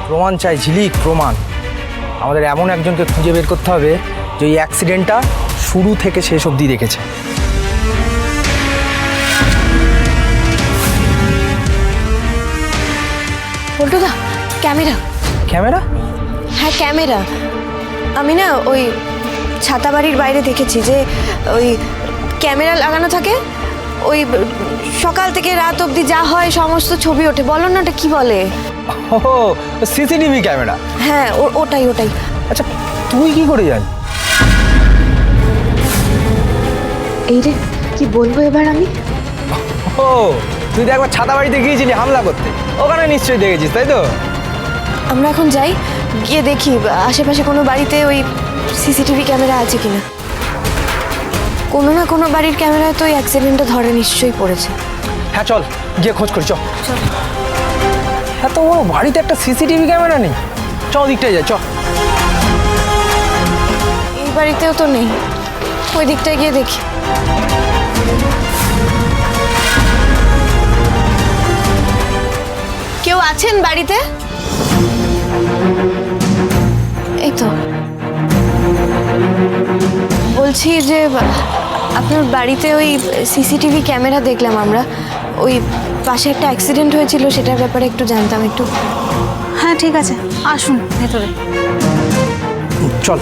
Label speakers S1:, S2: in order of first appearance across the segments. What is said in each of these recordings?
S1: প্রমাণ চাই, ঝিলিক প্রমাণ। আমাদের এমন একজনকে খুঁজে বের করতে হবে যে এই অ্যাক্সিডেন্টটা শুরু থেকে শেষ অবধি দেখেছে।
S2: পল্টুদা, ক্যামেরা।
S1: ক্যামেরা?
S2: হ্যাঁ ক্যামেরা। আমি না ওই ছাতা বাড়ির বাইরে দেখেছি যে ওই ক্যামেরা লাগানো থাকে, ওই সকাল থেকে রাত অবধি যা হয় সমস্ত ছবি ওঠে। বলো না ওটা কি বলে?
S1: ও সিসিটিভি ক্যামেরা।
S2: হ্যাঁ ওটাই ওটাই।
S1: আচ্ছা তুই কি করে জানিস?
S2: এই রে, কি বলবো এবার আমি?
S1: ও তুই তো একবার ছাতা বাড়িতে গিয়েছিলি হামলা করতে, ওখানে নিশ্চয়ই দেখেছিস তাই তো?
S2: আমরা এখন যাই, গিয়ে দেখি আশেপাশে কোনো বাড়িতে ওই সিসিটিভি ক্যামেরা আছে কিনা। কোনো না কোনো বাড়ির ক্যামেরায় তো ওই অ্যাক্সিডেন্টটা ধরে নিশ্চয়ই পড়েছে।
S1: হ্যাঁ চল গিয়ে খোঁজ করি, চল। হ্যাঁ তো বড় বাড়িতে একটা সিসিটিভি ক্যামেরা নেই, চ দিকটাই যায়, চ।
S2: এই বাড়িতেও তো নেই, ওই দিকটায় গিয়ে দেখি। কেউ আছেন বাড়িতে? এই তো বলছি যে আপনার বাড়িতে ওই সিসিটিভি ক্যামেরা দেখলাম আমরা, ওই পাশে একটা অ্যাক্সিডেন্ট হয়েছিল সেটার ব্যাপারে একটু জানতাম একটু।
S3: হ্যাঁ ঠিক আছে, আসুন ভেতরে।
S1: চল।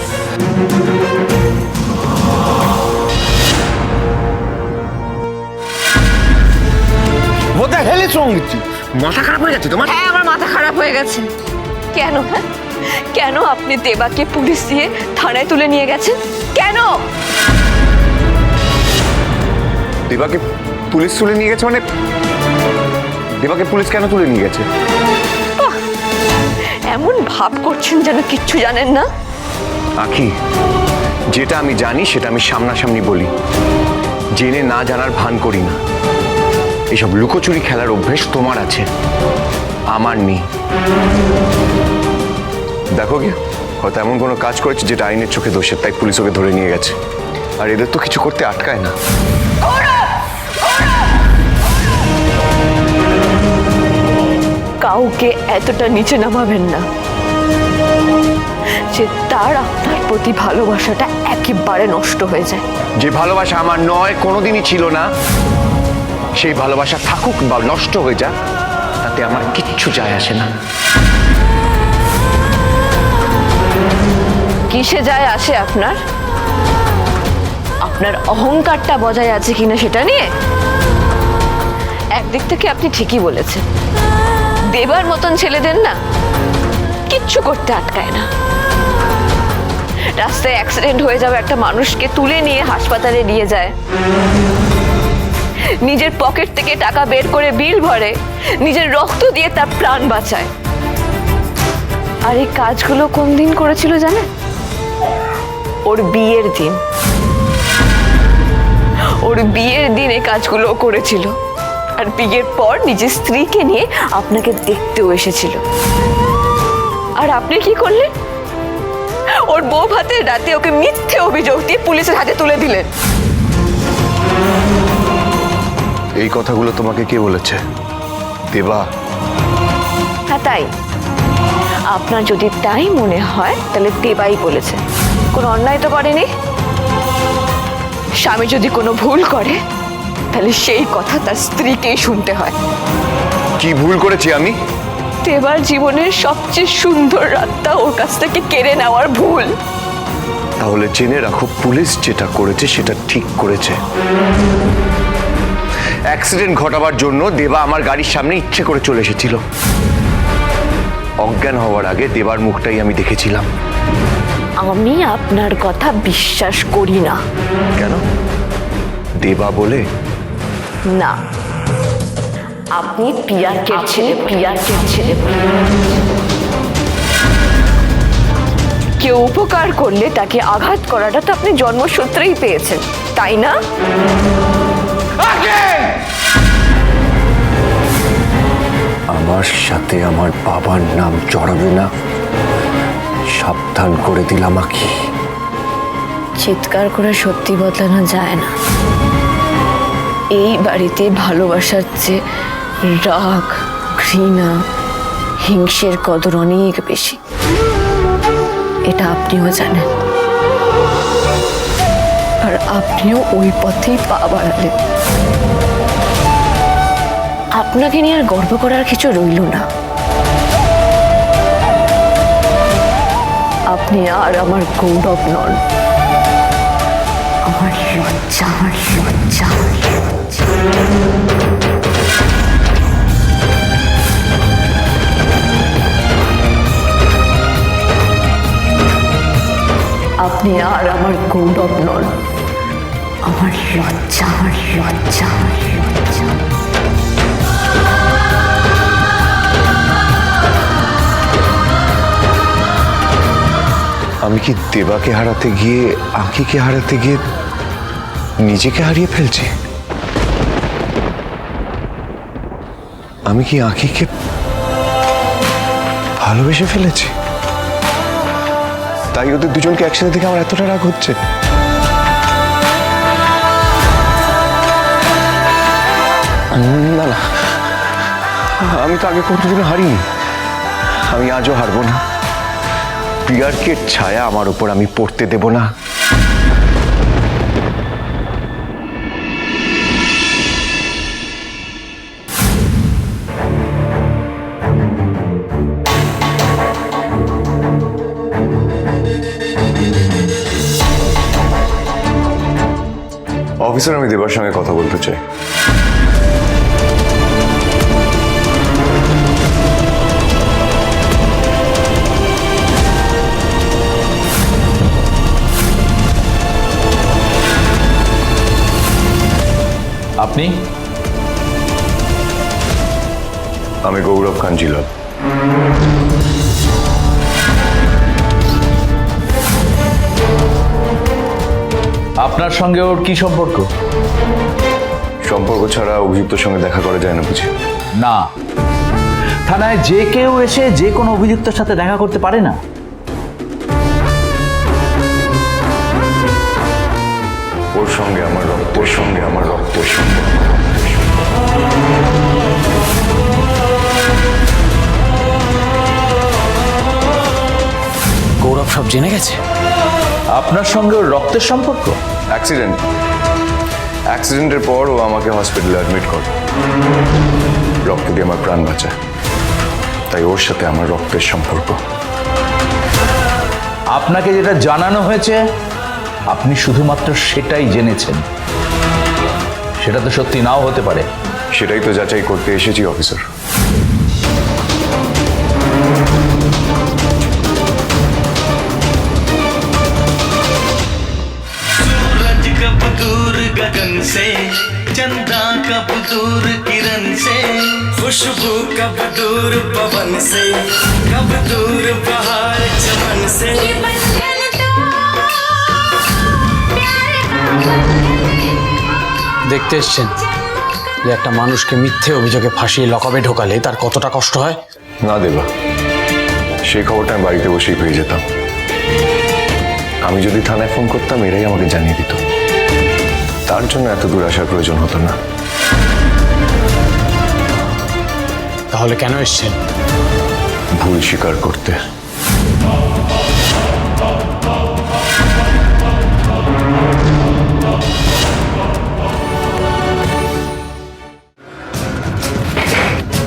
S4: What the hell is wrong with you? মাথা খারাপ হয়ে গেছে তোমার?
S5: হ্যাঁ আমার মাথা খারাপ হয়ে গেছে। কেন? হ্যাঁ কেন আপনি দেবাকে পুলিশ দিয়ে থানায় তুলে নিয়ে গেছেন? কেন?
S4: দেবাকে পুলিশ তুলে নিয়ে গেছে মানে? দেবাকে পুলিশ কেন তুলে নিয়ে গেছে?
S5: এমন ভাব করছেন যেন কিচ্ছু জানেন না।
S4: আখি, যেটা আমি জানি সেটা আমি সামনাসামনি বলি, জেনে না জানার ভান করি না। এইসব লুকোচুরি খেলার অভ্যেস তোমার আছে, আমার নেই। দেখো কি হয়তো এমন কোনো কাজ করেছে যেটা আইনের চোখে দোষের, তাই পুলিশ ওকে ধরে নিয়ে গেছে। আর এদের তো কিছু করতে আটকায় না।
S5: কাউকে এতটা নিচে নামাবেন না যে তার আপনার প্রতি ভালোবাসাটা একেবারে নষ্ট হয়ে যায়।
S4: যে ভালোবাসা আমার নয়, কোনোদিনই ছিল না, সেই ভালোবাসা থাকুক বা নষ্ট হয়ে যাক তাতে আমার কিচ্ছু যায় আসে না।
S5: কিসে যায় আসে আপনার? আপনার অহংকারটা বজায় আছে কিনা সেটা নিয়ে। একদিক থেকে আপনি ঠিকই বলেছেন, দেবার মতন ছেলেদের না কিচ্ছু করতে আটকায় না। রাস্তায় অ্যাক্সিডেন্ট হয়ে যাবে একটা মানুষকে তুলে নিয়ে হাসপাতালে নিয়ে যায়, নিজের পকেট থেকে টাকা বের করে বিল ভরে, নিজের রক্ত দিয়ে তার প্রাণ বাঁচায়। আর এই কাজগুলো কোন দিন করেছিল জানেন? ওর বিয়ের দিন। ওর বিয়ের দিন এই কাজগুলো করেছিল। আর বিয়ের পর নিজের স্ত্রীকে নিয়ে আপনাকে দেখতেও এসেছিল। আর আপনি কি করলেন? ওর বউ ভাতের রাতে ওকে মিথ্যে অভিযোগ দিয়ে পুলিশের হাতে তুলে দিলেন।
S4: এই কথাগুলো তোমাকে কে বলেছে? দেবা?
S5: হ্যাঁ তাই। আপনার যদি তাই মনে হয় তাহলে দেবাই বলেছে। কোনো অন্যায় তো করেনি। স্বামী যদি কোনো ভুল করে তাহলে সেই কথা তার স্ত্রীকেই শুনতে হয়।
S4: কি ভুল করেছি আমি?
S5: দেবার জীবনের সবচেয়ে সুন্দর রাতটা ওর কাছ থেকে কেড়ে নেওয়ার ভুল।
S4: তাহলে জেনে রাখো, পুলিশ যেটা করেছে সেটা ঠিক করেছে। অ্যাক্সিডেন্ট ঘটাবার জন্য দেবা আমার গাড়ির সামনে ইচ্ছে করে চলে এসেছিল। অজ্ঞান হওয়ার আগে দেবার মুখটাই আমি দেখেছিলাম।
S5: আমি আপনার কথা বিশ্বাস করি না।
S4: কেন? দেবা বলে?
S5: না, আপনি পিয়ারকের ছেলে, পিয়ারকের ছেলে। কেউ উপকার করলে তাকে আঘাত করাটা তো আপনি জন্মসূত্রেই পেয়েছেন, তাই না?
S4: আমার সাথে আমার বাবার নাম জড়াবে না, সাবধান করে দিলাম আখি।
S5: চিৎকার করে সত্যি বদলানো যায় না। এই বাড়িতে ভালোবাসার চেয়ে রাগ, ঘৃণা হিংসের কদর অনেক বেশি, এটা আপনিও জানেন। আর আপনিও ওই পথেই পা বাড়ালেন। আপনাকে নিয়ে আর গর্ব করার কিছু রইল না। আপনি আর আমার গৌরব নন, আমার লজ্জা, আমার লজ্জা, আমার লজ্জা। আপনি আর আমার গৌরব নন, আমার লজ্জা, আমার লজ্জা, আমার লজ্জা।
S4: আমি কি দেবাকে হারাতে গিয়ে, আঁখিকে হারাতে গিয়ে নিজেকে হারিয়ে ফেলছি? আমি কি আঁখিকে ভালোবেসে ফেলেছি? তাই ওদের দুজনকে একসাথে দেখে আমার এতটা রাগ হচ্ছে। না না, আমি তো আগে কোনোদিনও হারিনি, আমি আজও হারবো না। প্রিয়ার্কের ছায়া আমার উপর আমি পড়তে দেব না। অফিসার, আমি দেবার সঙ্গে কথা বলতে চাই।
S6: আপনি?
S4: আমি গৌরব খান জিলাল।
S6: আপনার সঙ্গে ওর কি সম্পর্ক?
S4: সম্পর্ক ছাড়া অভিযুক্তের সঙ্গে দেখা করা যায় না বুঝি?
S6: না, থানায় যে কেউ এসে যে কোনো অভিযুক্তের সাথে দেখা করতে পারে না।
S4: ওর সঙ্গে আমার রক্তের সঙ্গে আমার রক্তের সঙ্গে।
S6: গৌরব সব জেনে গেছে? আপনার সঙ্গে ওর রক্তের সম্পর্ক?
S4: অ্যাক্সিডেন্টের পর ও আমাকে হসপিটালে অ্যাডমিট করে, রক্ত দিয়ে আমার প্রাণ বাঁচায়। তাই ওর সাথে আমার রক্তের সম্পর্ক।
S6: আপনাকে যেটা জানানো হয়েছে আপনি শুধুমাত্র সেটাই জেনেছেন। সেটা তো সত্যি নাও হতে পারে।
S4: সেটাই তো যাচাই করতে এসেছি অফিসার।
S7: सूरज कब दूर गगन से, चंदा कब दूर किरण से, खुशबू कब दूर पवन से, कब दूर बहार चमन से।
S8: দেখতে এসছেন যে একটা মানুষকে মিথ্যে অভিযোগে ফাঁসিয়ে লকআপে ঢোকালে তার কতটা কষ্ট হয়।
S4: না দেবা, সেই খবরটা আমি বাড়িতে বসেই পেয়ে যেতাম। আমি যদি থানায় ফোন করতাম এরাই আমাকে জানিয়ে দিত। তার জন্য এত দূর আসার প্রয়োজন হতো না।
S8: তাহলে কেন এসছেন?
S4: ভুল স্বীকার করতে।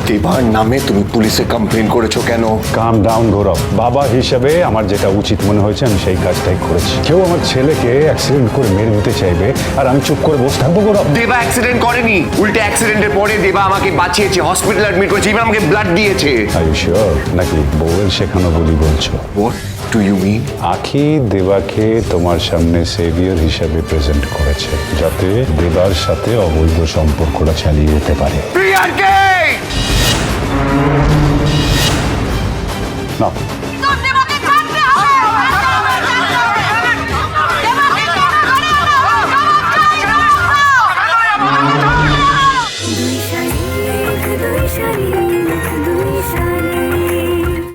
S4: দেবার নামে তুমি পুলিশে কমপ্লেন করেছো কেন?
S9: কাম ডাউন গৌরব, বাবা হিসেবে আমার যেটা উচিত মনে হয়েছে আমি সেই কাজটাই করেছি। কেউ আমার ছেলেকে অ্যাক্সিডেন্ট করে মেরে দিতে চাইবে আর আমি চুপ করে বসে থাকবো গৌরব?
S4: দেবা অ্যাক্সিডেন্ট করেনি, উল্টে অ্যাক্সিডেন্টের পরে দেবা আমাকে বাঁচিয়েছে, হসপিটালে অ্যাডমিট করেছে, এবার আমাকে ব্লাড দিয়েছে।
S9: আর ইউ শিওর নাকি বউয়ের শেখানো বলি বলছো?
S4: What do you mean?
S9: Akhi দেবাকে তোমার সামনে সেভিয়র হিসেবে প্রেজেন্ট করেছে যাতে দেবার সাথে অবৈধ সম্পর্কটা চালিয়ে যেতে পারে।
S4: প্রিয়াকে
S9: না